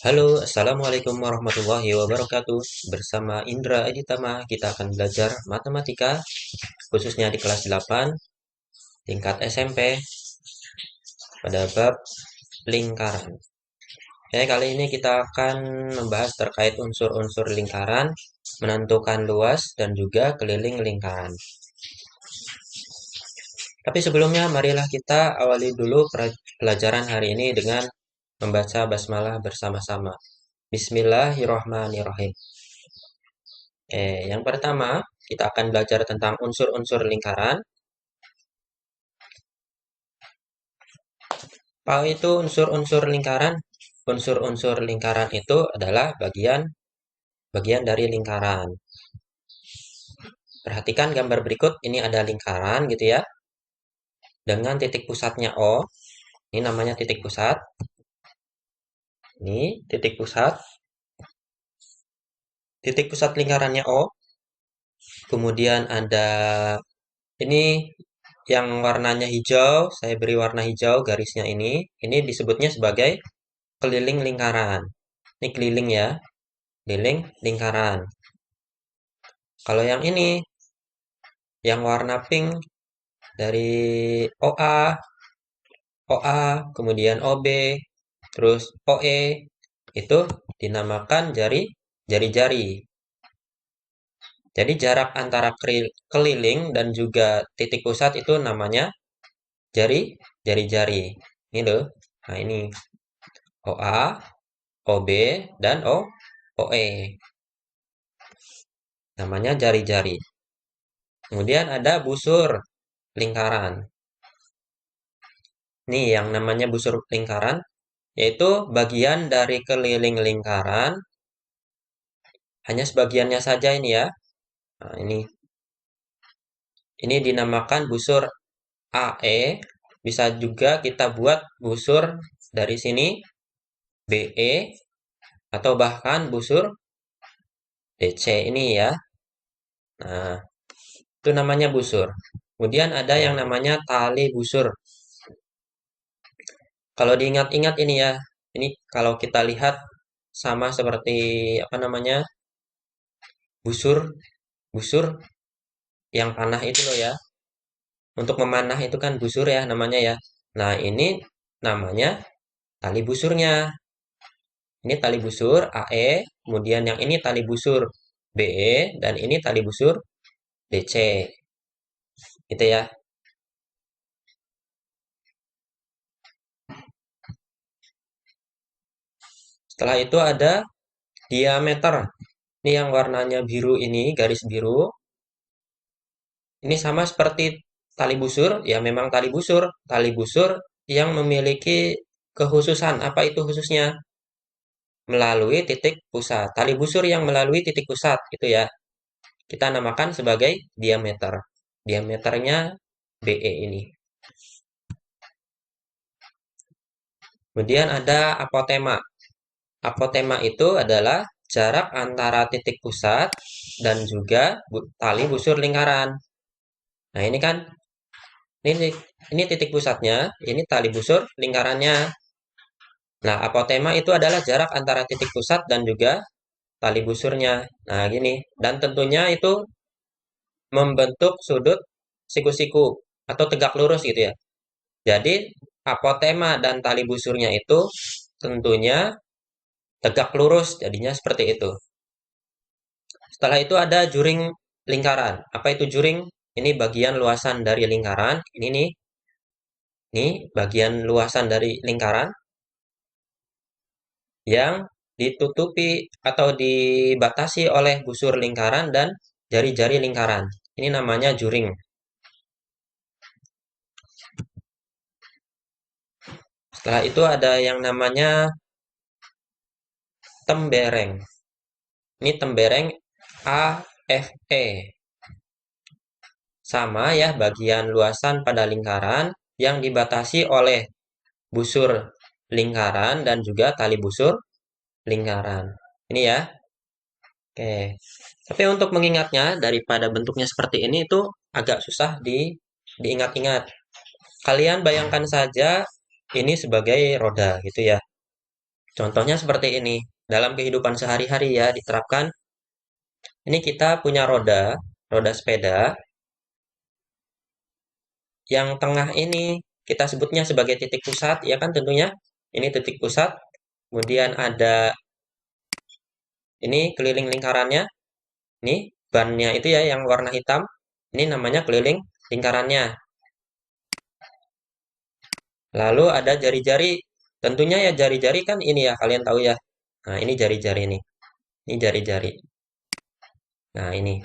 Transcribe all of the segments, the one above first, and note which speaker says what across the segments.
Speaker 1: Halo, Assalamualaikum warahmatullahi wabarakatuh. Bersama Indra Editama, kita akan belajar matematika, khususnya di kelas 8, tingkat SMP, pada bab lingkaran. Oke, kali ini kita akan membahas terkait unsur-unsur lingkaran, menentukan luas, dan juga keliling lingkaran. Tapi sebelumnya, marilah kita awali dulu pelajaran hari ini dengan membaca basmalah bersama-sama. Bismillahirrahmanirrahim. Yang pertama, kita akan belajar tentang unsur-unsur lingkaran. Apa itu unsur-unsur lingkaran? Unsur-unsur lingkaran itu adalah bagian dari lingkaran. Perhatikan gambar berikut, ini ada lingkaran gitu ya. Dengan titik pusatnya O. Ini namanya titik pusat. Ini titik pusat. Titik pusat lingkarannya O. Kemudian ada ini yang warnanya hijau, saya beri warna hijau garisnya ini. Ini disebutnya sebagai keliling lingkaran. Ini keliling ya, keliling lingkaran. Kalau yang ini, yang warna pink dari OA, kemudian OB, terus OE, itu dinamakan jari-jari. Jadi jarak antara keliling dan juga titik pusat itu namanya jari-jari. Ini loh. Nah, ini OA, OB, dan OE. Namanya jari-jari. Kemudian ada busur lingkaran. Nih yang namanya busur lingkaran, yaitu bagian dari keliling lingkaran, hanya sebagiannya saja ini ya. Nah, ini dinamakan busur AE, bisa juga kita buat busur dari sini BE, atau bahkan busur DC ini ya. Nah, itu namanya busur. Kemudian ada yang namanya tali busur. Kalau diingat-ingat ini ya, ini kalau kita lihat sama seperti apa namanya busur, busur yang panah itu loh ya. Untuk memanah itu kan busur ya namanya ya. Nah ini namanya tali busurnya. Ini tali busur AE, kemudian yang ini tali busur BE, dan ini tali busur DC. Gitu ya. Setelah itu ada diameter. Ini yang warnanya biru ini, garis biru. Ini sama seperti tali busur, ya memang tali busur. Tali busur yang memiliki kekhususan. Apa itu khususnya? Melalui titik pusat. Tali busur yang melalui titik pusat, itu ya. Kita namakan sebagai diameter. Diameternya BE ini. Kemudian ada apotema. Apotema itu adalah jarak antara titik pusat dan juga tali busur lingkaran. Nah, ini kan ini ini titik pusatnya, ini tali busur lingkarannya. Nah, apotema itu adalah jarak antara titik pusat dan juga tali busurnya. Nah, gini. Dan tentunya itu membentuk sudut siku-siku atau tegak lurus gitu ya. Jadi, apotema dan tali busurnya itu tentunya tegak lurus, jadinya seperti itu. Setelah itu ada juring lingkaran. Apa itu juring? Ini bagian luasan dari lingkaran. Ini nih, ini bagian luasan dari lingkaran yang ditutupi atau dibatasi oleh busur lingkaran dan jari-jari lingkaran. Ini namanya juring. Setelah itu ada yang namanya tembereng. Ini tembereng AFE. Sama ya, bagian luasan pada lingkaran yang dibatasi oleh busur lingkaran dan juga tali busur lingkaran. Ini ya. Oke. Tapi untuk mengingatnya daripada bentuknya seperti ini itu agak susah diingat-ingat. Kalian bayangkan saja ini sebagai roda gitu ya. Contohnya seperti ini. Dalam kehidupan sehari-hari ya diterapkan. Ini kita punya roda sepeda yang tengah ini kita sebutnya sebagai titik pusat, ya kan tentunya. Ini titik pusat. Kemudian ada ini keliling lingkarannya. Ini bannya itu ya yang warna hitam. Ini namanya keliling lingkarannya. Lalu ada jari-jari. Tentunya ya jari-jari kan ini ya kalian tahu ya. Nah, ini jari-jari ini. Ini jari-jari. Nah, ini.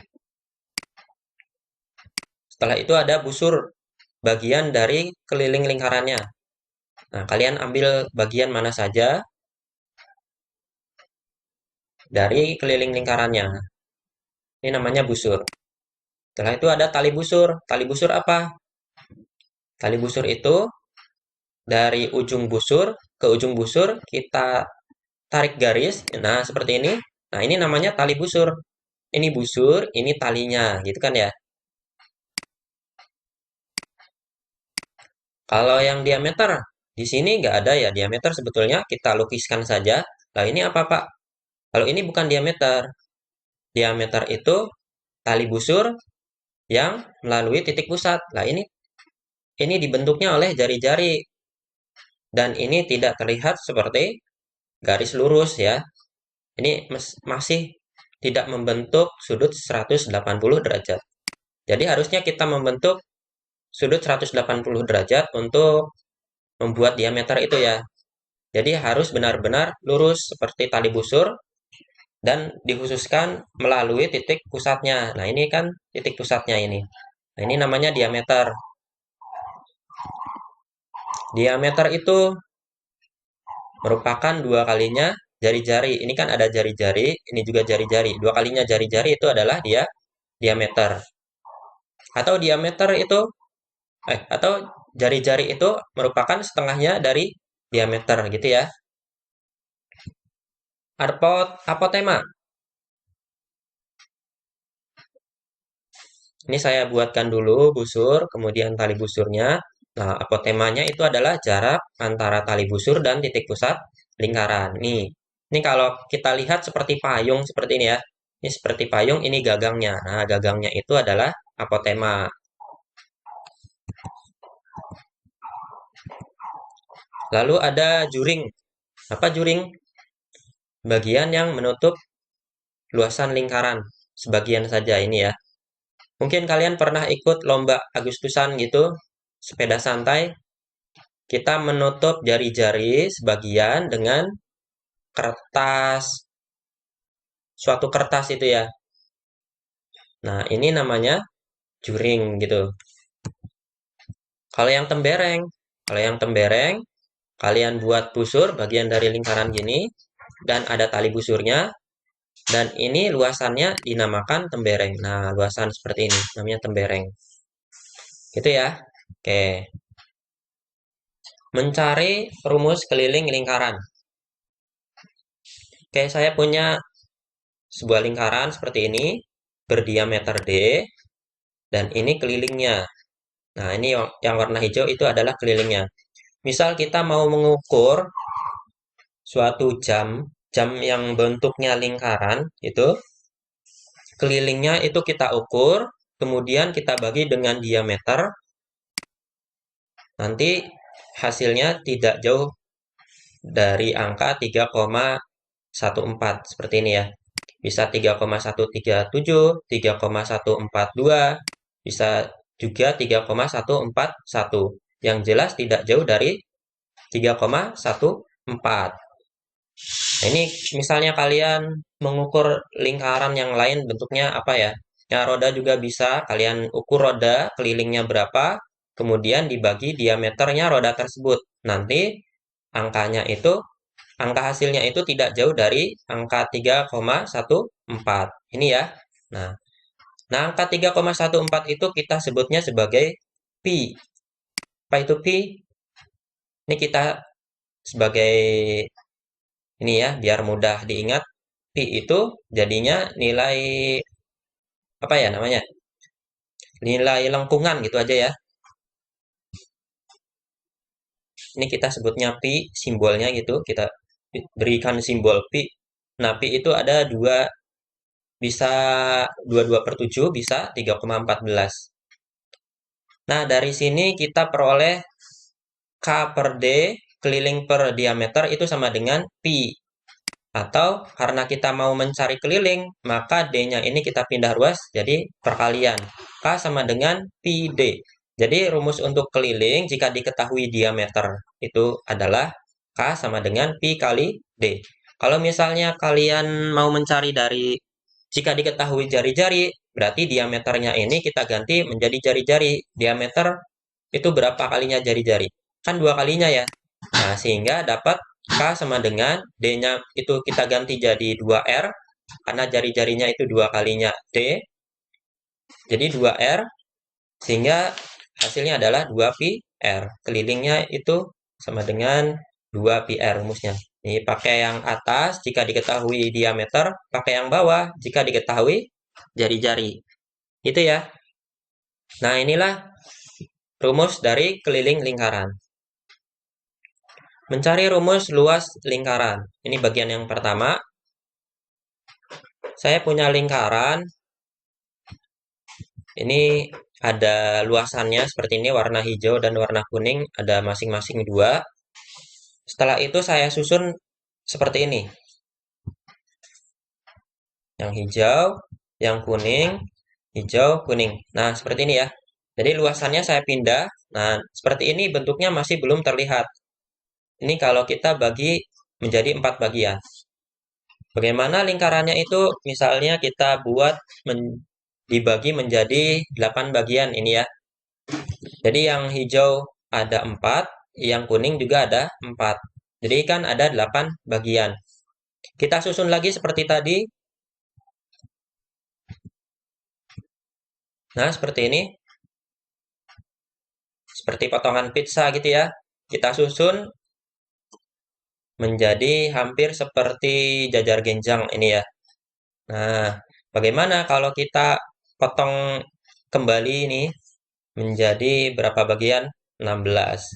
Speaker 1: Setelah itu ada busur bagian dari keliling lingkarannya. Nah, kalian ambil bagian mana saja dari keliling lingkarannya. Ini namanya busur. Setelah itu ada tali busur. Tali busur apa? Tali busur itu dari ujung busur ke ujung busur kita tarik garis. Nah, seperti ini. Nah, ini namanya tali busur. Ini busur, ini talinya, gitu kan ya. Kalau yang diameter, di sini nggak ada ya diameter sebetulnya. Kita lukiskan saja. Nah, ini apa, Pak? Kalau ini bukan diameter. Diameter itu tali busur yang melalui titik pusat. Nah, ini dibentuknya oleh jari-jari dan ini tidak terlihat seperti garis lurus ya. Ini masih tidak membentuk sudut 180 derajat. Jadi harusnya kita membentuk sudut 180 derajat untuk membuat diameter itu ya. Jadi harus benar-benar lurus seperti tali busur dan dikhususkan melalui titik pusatnya. Nah, ini kan titik pusatnya ini. Nah, ini namanya diameter. Diameter itu merupakan dua kalinya jari-jari. Ini kan ada jari-jari, ini juga jari-jari. Dua kalinya jari-jari itu adalah dia diameter. Atau diameter itu atau jari-jari itu merupakan setengahnya dari diameter gitu ya. Apotema. Ini saya buatkan dulu busur, kemudian tali busurnya. Nah, apotemanya itu adalah jarak antara tali busur dan titik pusat lingkaran. Ini kalau kita lihat seperti payung seperti ini ya. Ini seperti payung, ini gagangnya. Nah, gagangnya itu adalah apotema. Lalu ada juring. Apa juring? Bagian yang menutup luasan lingkaran. Sebagian saja ini ya. Mungkin kalian pernah ikut lomba Agustusan gitu, sepeda santai. Kita menutup jari-jari sebagian dengan kertas, suatu kertas itu ya. Nah, ini namanya juring gitu. Kalau yang tembereng, kalau yang tembereng, kalian buat busur bagian dari lingkaran gini, dan ada tali busurnya, dan ini luasannya dinamakan tembereng. Nah, luasan seperti ini, namanya tembereng. Gitu ya. Oke. Mencari rumus keliling lingkaran. Oke, saya punya sebuah lingkaran seperti ini, berdiameter D, dan ini kelilingnya. Nah, ini yang warna hijau itu adalah kelilingnya. Misal kita mau mengukur suatu jam yang bentuknya lingkaran, itu kelilingnya itu kita ukur, kemudian kita bagi dengan diameter, nanti hasilnya tidak jauh dari angka 3,14 seperti ini ya. Bisa 3,137, 3,142, bisa juga 3,141. Yang jelas tidak jauh dari 3,14. Nah, ini misalnya kalian mengukur lingkaran yang lain bentuknya apa ya? Ya, roda juga bisa. Kalian ukur roda kelilingnya berapa, kemudian dibagi diameternya roda tersebut. Nanti angkanya itu, angka hasilnya itu tidak jauh dari angka 3,14. Ini ya. Nah, angka 3,14 itu kita sebutnya sebagai pi. Apa itu pi? Ini kita sebagai ini ya, biar mudah diingat. Pi itu jadinya nilai apa ya namanya? Nilai lengkungan gitu aja ya. Ini kita sebutnya pi, simbolnya gitu. berikan simbol pi. Nah, pi itu ada dua, bisa 22/7, bisa 3,14. Nah, dari sini kita peroleh K per D keliling per diameter itu sama dengan pi. Atau karena kita mau mencari keliling, maka D-nya ini kita pindah ruas jadi perkalian. K sama dengan pi D. Jadi rumus untuk keliling jika diketahui diameter itu adalah K sama dengan pi kali D. Kalau misalnya kalian mau mencari dari jika diketahui jari-jari, berarti diameternya ini kita ganti menjadi jari-jari. Diameter itu berapa kalinya jari-jari? Kan dua kalinya ya. Nah, sehingga dapat K sama dengan D-nya itu kita ganti jadi 2R, karena jari-jarinya itu dua kalinya D, jadi 2R, sehingga hasilnya adalah 2pi R. Kelilingnya itu sama dengan 2pi R rumusnya. Ini pakai yang atas jika diketahui diameter, pakai yang bawah jika diketahui jari-jari. Itu ya. Nah, inilah rumus dari keliling lingkaran. Mencari rumus luas lingkaran. Ini bagian yang pertama. Saya punya lingkaran. Ini ada luasannya seperti ini, warna hijau dan warna kuning, ada masing-masing dua. Setelah itu saya susun seperti ini. Yang hijau, yang kuning, hijau, kuning. Nah, seperti ini ya. Jadi luasannya saya pindah. Nah, seperti ini bentuknya masih belum terlihat. Ini kalau kita bagi menjadi 4 bagian. Bagaimana lingkarannya itu? Misalnya kita buat dibagi menjadi 8 bagian ini ya. Jadi yang hijau ada 4, yang kuning juga ada 4. Jadi kan ada 8 bagian. Kita susun lagi seperti tadi. Nah, seperti ini. Seperti potongan pizza gitu ya. Kita susun menjadi hampir seperti jajar genjang ini ya. Nah, bagaimana kalau kita potong kembali ini menjadi berapa bagian? 16.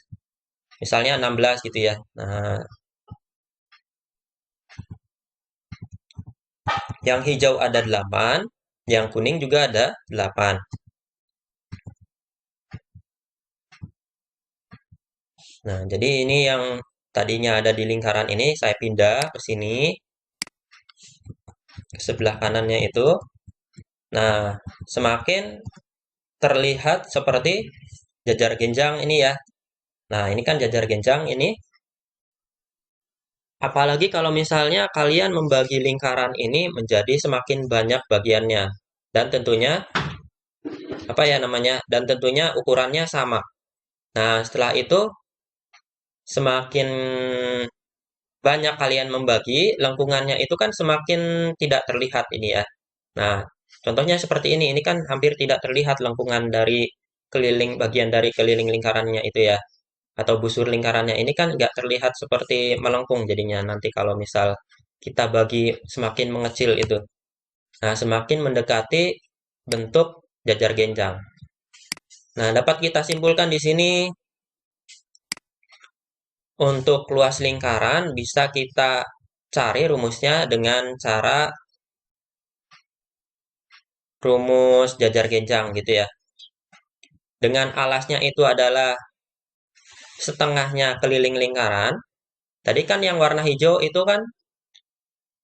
Speaker 1: Misalnya 16 gitu ya. Nah, yang hijau ada 8, yang kuning juga ada 8. Nah, jadi ini yang tadinya ada di lingkaran ini, saya pindah ke sini, ke sebelah kanannya itu. Nah, semakin terlihat seperti jajar genjang ini ya. Nah, ini kan jajar genjang ini. Apalagi kalau misalnya kalian membagi lingkaran ini menjadi semakin banyak bagiannya. Dan tentunya, apa ya namanya, dan tentunya ukurannya sama. Nah, setelah itu, semakin banyak kalian membagi, lengkungannya itu kan semakin tidak terlihat ini ya. Nah, contohnya seperti ini. Ini kan hampir tidak terlihat lengkungan dari keliling, bagian dari keliling lingkarannya itu ya. Atau busur lingkarannya ini kan nggak terlihat seperti melengkung jadinya nanti kalau misal kita bagi semakin mengecil itu. Nah, semakin mendekati bentuk jajar genjang. Nah, dapat kita simpulkan di sini untuk luas lingkaran bisa kita cari rumusnya dengan cara rumus jajar genjang gitu ya. Dengan alasnya itu adalah setengahnya keliling lingkaran. Tadi kan yang warna hijau itu kan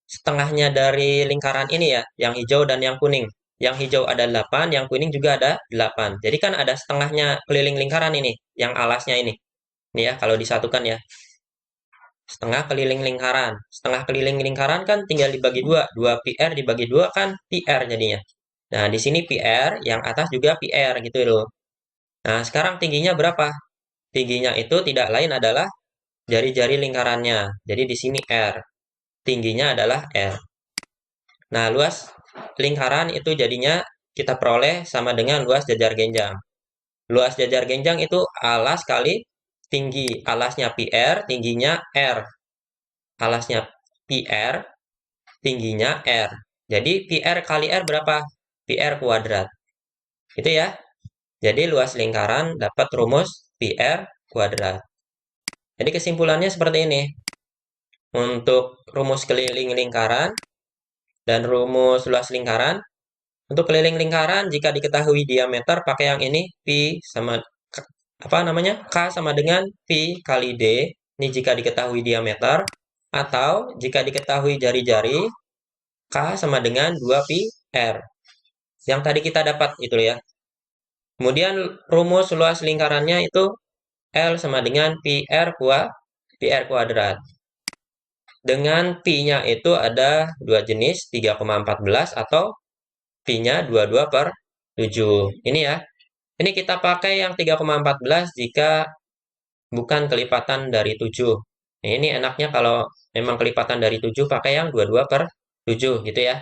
Speaker 1: setengahnya dari lingkaran ini ya, yang hijau dan yang kuning. Yang hijau ada 8, yang kuning juga ada 8. Jadi kan ada setengahnya keliling lingkaran ini, yang alasnya ini. Ini ya, kalau disatukan ya. Setengah keliling lingkaran. Setengah keliling lingkaran kan tinggal dibagi dua. 2 PR dibagi 2 kan PR jadinya. Nah, di sini PR, yang atas juga PR gitu loh. Nah, sekarang tingginya berapa? Tingginya itu tidak lain adalah jari-jari lingkarannya. Jadi di sini R. Tingginya adalah R. Nah, luas lingkaran itu jadinya kita peroleh sama dengan luas jajar genjang. Luas jajar genjang itu alas kali tinggi. Alasnya PR, tingginya R. Alasnya PR, tingginya R. Jadi PR kali R berapa? PR kuadrat. Itu ya. Jadi luas lingkaran dapat rumus PR kuadrat. Jadi kesimpulannya seperti ini. untuk rumus keliling lingkaran dan rumus luas lingkaran. Untuk keliling lingkaran, jika diketahui diameter, pakai yang ini, Pi sama, apa namanya, K sama dengan Pi kali D. Ini jika diketahui diameter. Atau, jika diketahui jari-jari, K sama dengan 2 Pi R. Yang tadi kita dapat itu ya. Kemudian rumus luas lingkarannya itu L sama dengan Pi R kuadrat. Dengan Pi-nya itu ada dua jenis, 3,14 atau Pi-nya 22/7. Ini ya. Ini kita pakai yang 3,14 jika bukan kelipatan dari 7. Nah, ini enaknya kalau memang kelipatan dari 7 pakai yang 22/7 gitu ya.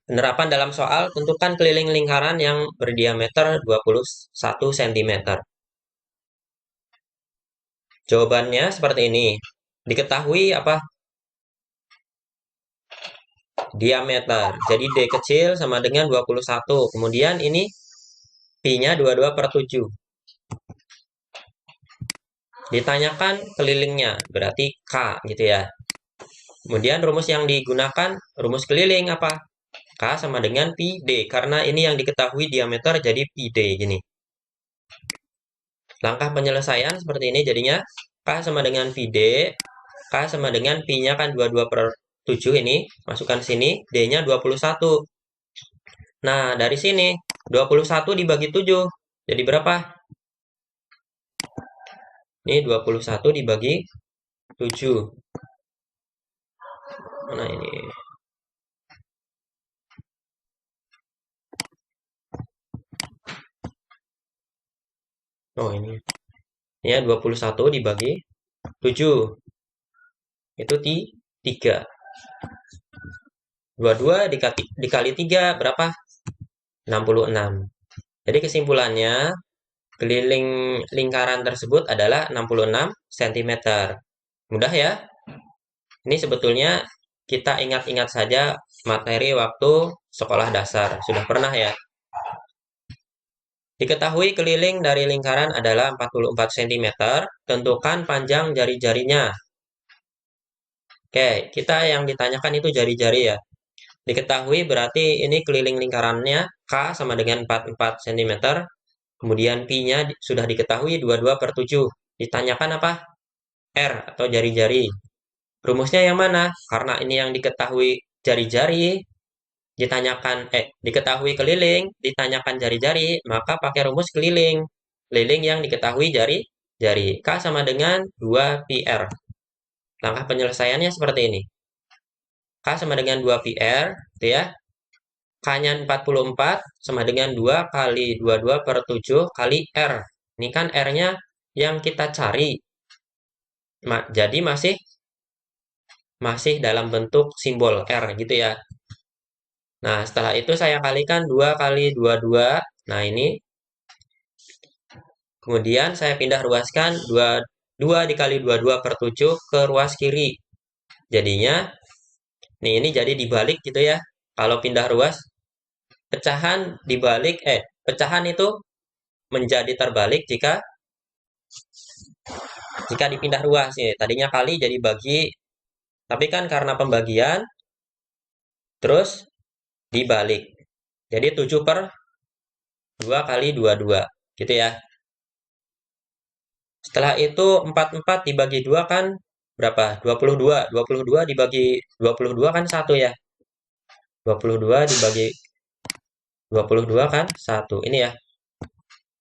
Speaker 1: Penerapan dalam soal, tentukan keliling lingkaran yang berdiameter 21 cm. Jawabannya seperti ini. Diketahui apa? Diameter. Jadi D kecil sama dengan 21. Kemudian ini Pi-nya 22/7. Ditanyakan kelilingnya, berarti K gitu ya. Kemudian rumus yang digunakan, rumus keliling apa? K sama dengan Pi D. Karena ini yang diketahui diameter, jadi Pi D gini. Langkah penyelesaian seperti ini jadinya. K sama dengan Pi D. K sama dengan Pi-nya kan 22/7 ini. Masukkan sini. D-nya 21. Nah, dari sini 21 dibagi 7. Jadi berapa? Ini 21 dibagi 7. Mana ini? Oh, ini. Ya, 21 dibagi 7. Itu 3. 22 dikali 3 berapa? 66. Jadi kesimpulannya, keliling lingkaran tersebut adalah 66 cm. Mudah ya? Ini sebetulnya kita ingat-ingat saja materi waktu sekolah dasar. Sudah pernah ya? Diketahui keliling dari lingkaran adalah 44 cm. Tentukan panjang jari-jarinya. Oke, kita yang ditanyakan itu jari-jari ya. Diketahui berarti ini keliling lingkarannya K sama dengan 44 cm. Kemudian Pi-nya sudah diketahui 22/7. Ditanyakan apa? R atau jari-jari. Rumusnya yang mana? Karena ini yang diketahui jari-jari, diketahui keliling, ditanyakan jari-jari, maka pakai rumus keliling. Keliling yang diketahui jari-jari. K sama dengan 2 Pi R. Langkah penyelesaiannya seperti ini. K sama dengan 2 Pi R, gitu ya. K-nya 44 sama dengan 2 kali 22/7 kali R. Ini kan R-nya yang kita cari. Jadi masih dalam bentuk simbol R gitu ya. Nah, setelah itu saya kalikan 2 kali 22. Nah, ini. Kemudian saya pindah ruaskan 2 dikali 22/7 ke ruas kiri. Jadinya, nih ini jadi dibalik gitu ya. Kalau pindah ruas, pecahan itu menjadi terbalik jika dipindah ruas ya. Tadinya kali jadi bagi, tapi kan karena pembagian terus dibalik. Jadi 7/2 kali 22 gitu ya. Setelah itu 44 dibagi 2 kan berapa? 22. 22 dibagi 22 kan 1 ya. 22 dibagi 22 kan 1. Ini ya.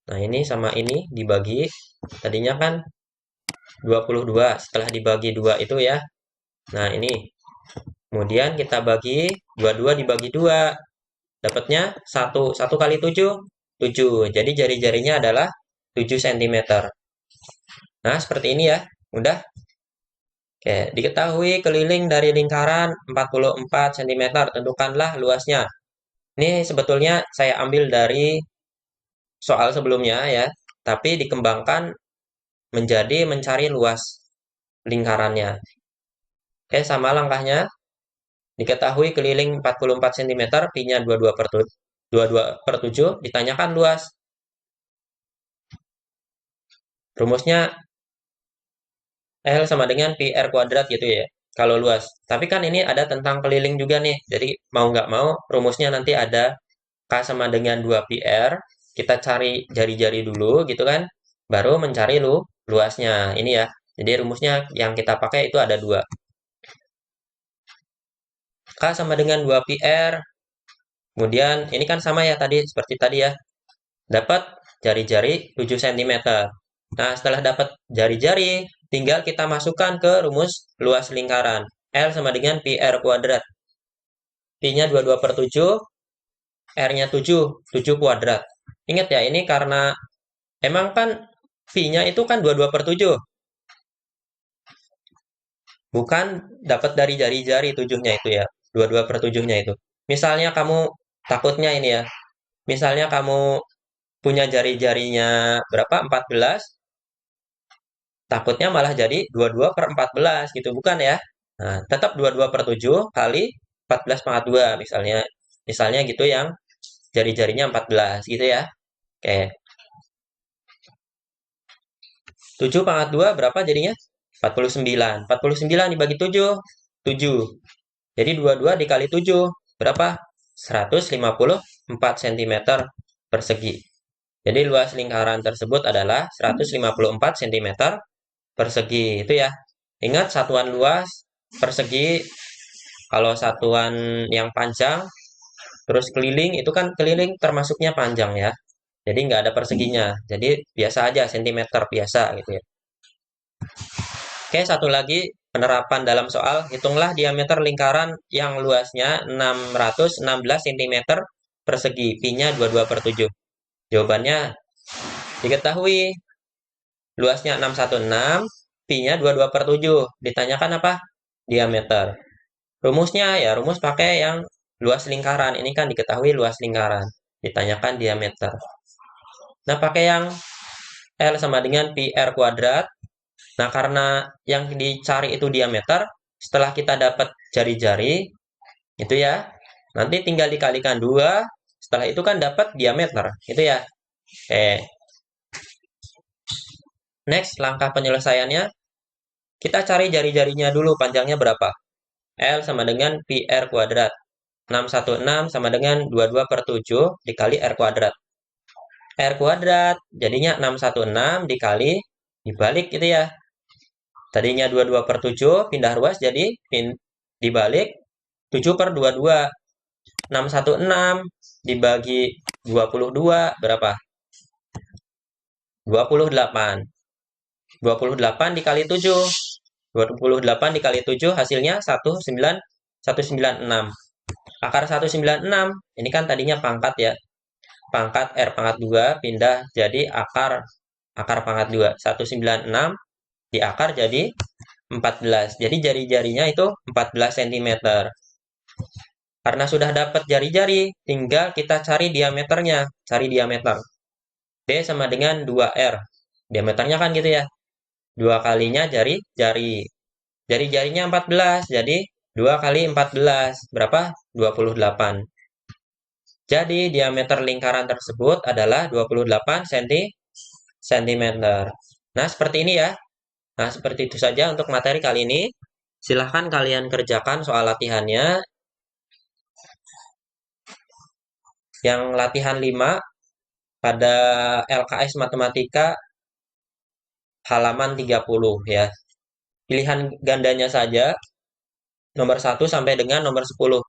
Speaker 1: Nah, ini sama ini dibagi. Tadinya kan 22. Setelah dibagi 2 itu ya. Nah, ini. Kemudian kita bagi 22 dibagi 2. Dapatnya 1. 1 kali 7. 7. Jadi jari-jarinya adalah 7 cm. Nah, seperti ini ya. Mudah. Oke, diketahui keliling dari lingkaran 44 cm. Tentukanlah luasnya. Ini sebetulnya saya ambil dari soal sebelumnya ya. Tapi dikembangkan menjadi mencari luas lingkarannya. Oke, sama langkahnya. Diketahui keliling 44 cm, Pi-nya 22/7, ditanyakan luas. Rumusnya L sama dengan pi R kuadrat gitu ya, kalau luas. Tapi kan ini ada tentang keliling juga nih. Jadi mau nggak mau rumusnya nanti ada K sama dengan 2 pi R. Kita cari jari-jari dulu gitu kan. Baru mencari luasnya. Ini ya. Jadi rumusnya yang kita pakai itu ada dua. K sama dengan 2 pi R. Kemudian ini kan sama ya tadi, seperti tadi ya. Dapat jari-jari 7 cm. Nah, setelah dapat jari-jari, tinggal kita masukkan ke rumus luas lingkaran. L sama dengan pi R kuadrat. Pi-nya 22 per 7, R-nya 7, 7 kuadrat. Ingat ya, ini karena emang kan pi-nya itu kan 22 per 7. Bukan dapat dari jari-jari 7-nya itu ya. 22 per 7-nya itu. Misalnya kamu takutnya ini ya. Misalnya kamu punya jari-jarinya berapa? 14. Takutnya malah jadi 22 per 14 gitu, bukan ya? Nah, tetap 22 per 7 kali 14 pangkat 2 misalnya. Misalnya gitu yang jari-jarinya 14 gitu ya. Oke. 7 pangkat 2 berapa jadinya? 49. 49 dibagi 7, 7. Jadi 22 dikali 7 berapa? 154 cm persegi. Jadi luas lingkaran tersebut adalah 154 cm persegi. Itu ya. Ingat satuan luas persegi, kalau satuan yang panjang terus keliling itu kan keliling termasuknya panjang ya. Jadi nggak ada perseginya. Jadi biasa aja centimeter biasa gitu ya. Oke, satu lagi penerapan dalam soal. Hitunglah diameter lingkaran yang luasnya 616 cm persegi. Pi-nya 22 per 7. Jawabannya diketahui luasnya 616, pi-nya 22 per 7. Ditanyakan apa? Diameter. Rumusnya ya rumus pakai yang luas lingkaran. Ini kan diketahui luas lingkaran. Ditanyakan diameter. Nah, pakai yang L sama dengan pi R kuadrat. Nah, karena yang dicari itu diameter, setelah kita dapat jari-jari, itu ya, nanti tinggal dikalikan 2, setelah itu kan dapat diameter, itu ya. Oke. Next, langkah penyelesaiannya, kita cari jari-jarinya dulu, panjangnya berapa. L sama dengan pi R kuadrat. 616 sama dengan 22 per 7 dikali R kuadrat. R kuadrat, jadinya 616 dikali, dibalik gitu ya. Tadinya 22 per 7, pindah ruas jadi dibalik 7 per 22. 616 dibagi 22 berapa? 28. 28 dikali 7. 28 dikali 7 hasilnya 196. Akar 196, ini kan tadinya pangkat ya. Pangkat R pangkat 2 pindah jadi akar pangkat 2. 196 di akar jadi 14. Jadi jari-jarinya itu 14 cm. Karena sudah dapat jari-jari, tinggal kita cari diameternya. Cari diameter. D sama dengan 2R. Diameternya kan gitu ya. 2 kalinya jari-jari. Jari-jarinya 14. Jadi 2 kali 14. Berapa? 28. Jadi diameter lingkaran tersebut adalah 28 cm. Nah, seperti ini ya. Nah, seperti itu saja untuk materi kali ini. Silahkan kalian kerjakan soal latihannya. Yang latihan 5 pada LKS Matematika halaman 30 ya. Pilihan gandanya saja nomor 1 sampai dengan nomor 10.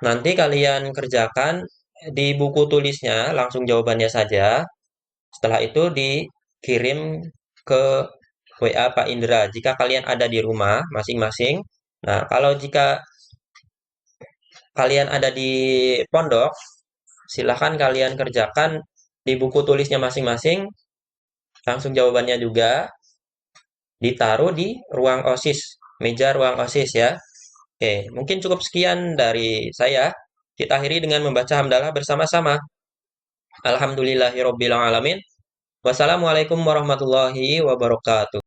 Speaker 1: Nanti kalian kerjakan di buku tulisnya langsung jawabannya saja. Setelah itu dikirim ke WA Pak Indra jika kalian ada di rumah masing-masing. Nah, kalau jika kalian ada di pondok, silahkan kalian kerjakan di buku tulisnya masing-masing. Langsung jawabannya juga ditaruh di ruang OSIS, meja ruang OSIS ya. Oke, mungkin cukup sekian dari saya. Kita akhiri dengan membaca hamdalah bersama-sama. Alhamdulillahirobbilalamin. Wassalamualaikum warahmatullahi wabarakatuh.